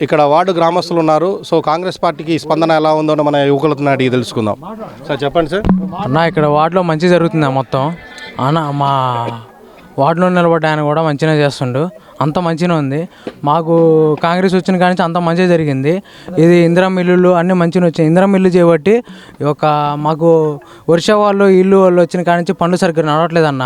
ఇక్కడ వార్డు గ్రామస్తులు ఉన్నారు. సో కాంగ్రెస్ పార్టీకి స్పందన ఎలా ఉందో మన యువకులతో అడిగి తెలుసుకుందాం. సార్ చెప్పండి సార్. అన్న ఇక్కడ వార్డులో మంచి జరుగుతుంది మొత్తం. అన్న మా వార్డులో నిలబడ్డ ఆయన కూడా మంచిగా చేస్తుండు, అంత మంచిగా ఉంది. మాకు కాంగ్రెస్ వచ్చిన కాడి నుంచి అంత మంచిగా జరిగింది. ఇది ఇందిరా మిల్లులు అన్నీ మంచిగా వచ్చాయి. ఇందిరా మిల్లు చేయబట్టి ఒక మాకు వర్ష వాళ్ళు ఇల్లు వాళ్ళు వచ్చిన కాడి నుంచి పనులు సరిగ్గా నడవట్లేదన్న.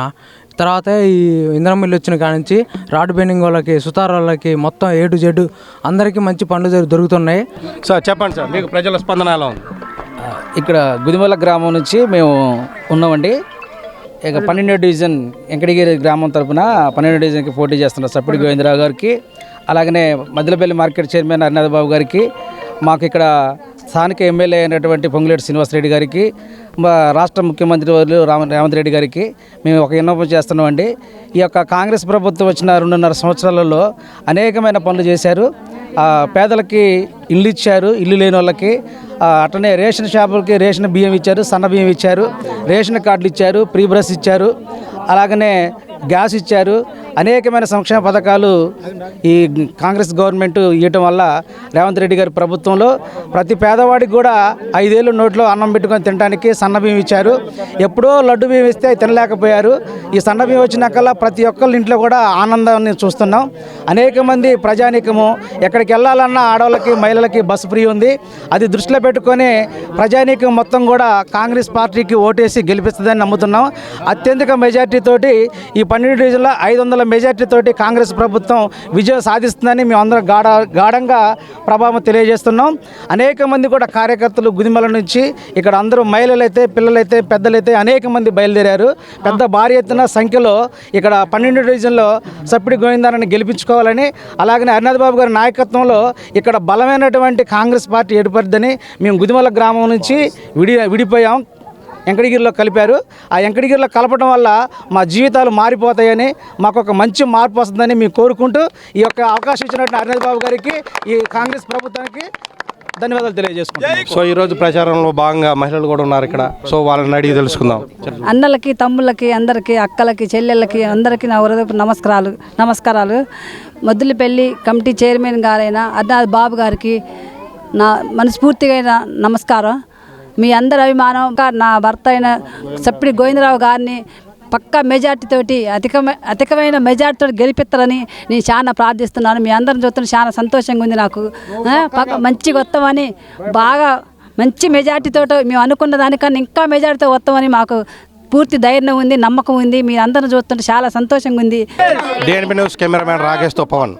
తర్వాత ఈ ఇందిరా మిల్లు వచ్చిన కాడి నుంచి రాడ్ బెండింగ్ వాళ్ళకి, సుతార్ వాళ్ళకి మొత్తం A to Z అందరికీ మంచి పనులు దొరుకుతున్నాయి. సార్ చెప్పండి సార్, మీకు ప్రజల స్పందన ఎలా ఉంది? ఇక్కడ గుదిమల్ల గ్రామం నుంచి మేము ఉన్నామండి. ఇక 12వ డివిజన్ వెంకటగిరి గ్రామం తరఫున 12వ డివిజన్కి పోటీ చేస్తున్న సప్పిడి గోవిందరావు గారికి, అలాగనే మద్దిలపల్లి మార్కెట్ చైర్మన్ హరినాథ్ బాబు గారికి, మాకు ఇక్కడ స్థానిక ఎమ్మెల్యే అయినటువంటి పొంగులేటి శ్రీనివాసరెడ్డి గారికి, మా రాష్ట్ర ముఖ్యమంత్రి వర్యులు రేవంత్ రెడ్డి గారికి మేము ఒక విన్నపం చేస్తున్నామండి. ఈ యొక్క కాంగ్రెస్ ప్రభుత్వం వచ్చిన 2.5 సంవత్సరాలలో అనేకమైన పనులు చేశారు. పేదలకి ఇల్లు ఇచ్చారు, ఇల్లు లేని వాళ్ళకి. అట్లనే రేషన్ షాపులకి రేషన్ బియ్యం ఇచ్చారు, సన్న బియ్యం ఇచ్చారు, రేషన్ కార్డులు ఇచ్చారు, ప్రీ బ్రష్ ఇచ్చారు, అలాగనే గ్యాస్ ఇచ్చారు. అనేకమైన సంక్షేమ పథకాలు ఈ కాంగ్రెస్ గవర్నమెంట్ ఇవ్వటం వల్ల రేవంత్ రెడ్డి గారి ప్రభుత్వంలో ప్రతి పేదవాడికి కూడా 5 ఏళ్ళు నోట్లో అన్నం పెట్టుకొని తినడానికి సన్న బియ్యం ఇచ్చారు. ఎప్పుడో లడ్డు బియ్యం ఇస్తే అవి తినలేకపోయారు. ఈ సన్న బియ్యం వచ్చినాకల్లా ప్రతి ఒక్కళ్ళ ఇంట్లో కూడా ఆనందాన్ని చూస్తున్నాం. అనేక మంది ప్రజానీకము ఎక్కడికి వెళ్ళాలన్నా ఆడవాళ్ళకి మహిళలకి బస్సు ఫ్రీ ఉంది. అది దృష్టిలో పెట్టుకొని ప్రజానీకం మొత్తం కూడా కాంగ్రెస్ పార్టీకి ఓటేసి గెలిపిస్తుందని నమ్ముతున్నాం. అత్యధిక మెజార్టీతోటి ఈ 12 డివిజన్లో 500 మెజార్టీతోటి కాంగ్రెస్ ప్రభుత్వం విజయం సాధిస్తుందని మేము అందరం గాఢంగా ప్రభావం తెలియజేస్తున్నాం. అనేక మంది కూడా కార్యకర్తలు గుదిమల నుంచి ఇక్కడ అందరూ మహిళలైతే, పిల్లలైతే, పెద్దలైతే అనేక మంది బయలుదేరారు. పెద్ద భారీ ఎత్తున సంఖ్యలో ఇక్కడ 12 డివిజన్లో సప్పిడి గోవిందాన్ని గెలిపించుకోవాలని, అలాగనే హరినాథ్ బాబు గారి నాయకత్వంలో ఇక్కడ బలమైనటువంటి కాంగ్రెస్ పార్టీ ఏర్పడుతుందని మేము గుదిమల గ్రామం నుంచి విడిపోయాం. వెంకటగిరిలో కలిపారు. ఆ వెంకటగిరిలో కలపడం వల్ల మా జీవితాలు మారిపోతాయని, మాకు ఒక మంచి మార్పు వస్తుందని మేము కోరుకుంటూ ఈ యొక్క అవకాశం ఇచ్చినట్టు హరినాథ్ బాబు గారికి, ఈ కాంగ్రెస్ ప్రభుత్వానికి ధన్యవాదాలు తెలియజేసుకుంటాం. సో ఈరోజు ప్రచారంలో భాగంగా మహిళలు కూడా ఉన్నారు ఇక్కడ. సో వాళ్ళని అడిగి తెలుసుకుందాం. అన్నలకి, తమ్ముళ్ళకి, అందరికీ, అక్కలకి, చెల్లెళ్ళకి అందరికీ నా హృదయపు నమస్కారాలు. మద్దిలపల్లి కమిటీ చైర్మన్ గారైన హరినాథ్ బాబు గారికి నా మనస్ఫూర్తిగా నమస్కారం. మీ అందరి అభిమానం నా భర్త అయిన సప్పిడి గోవిందరావు గారిని పక్కా మెజార్టీతోటి అధికమైన మెజార్టీతో గెలిపిస్తారని నేను చాలా ప్రార్థిస్తున్నాను. మీ అందరిని చూస్తున్న చాలా సంతోషంగా ఉంది నాకు. మంచిగా వస్తామని, బాగా మంచి మెజార్టీతో మేము అనుకున్న దానికన్నా ఇంకా మెజార్టీతో వస్తామని మాకు పూర్తి ధైర్యం ఉంది, నమ్మకం ఉంది. మీ అందరిని చూస్తుంటే చాలా సంతోషంగా ఉంది. DNB న్యూస్ కెమెరామ్యాన్ రాకేష్తో పవన్.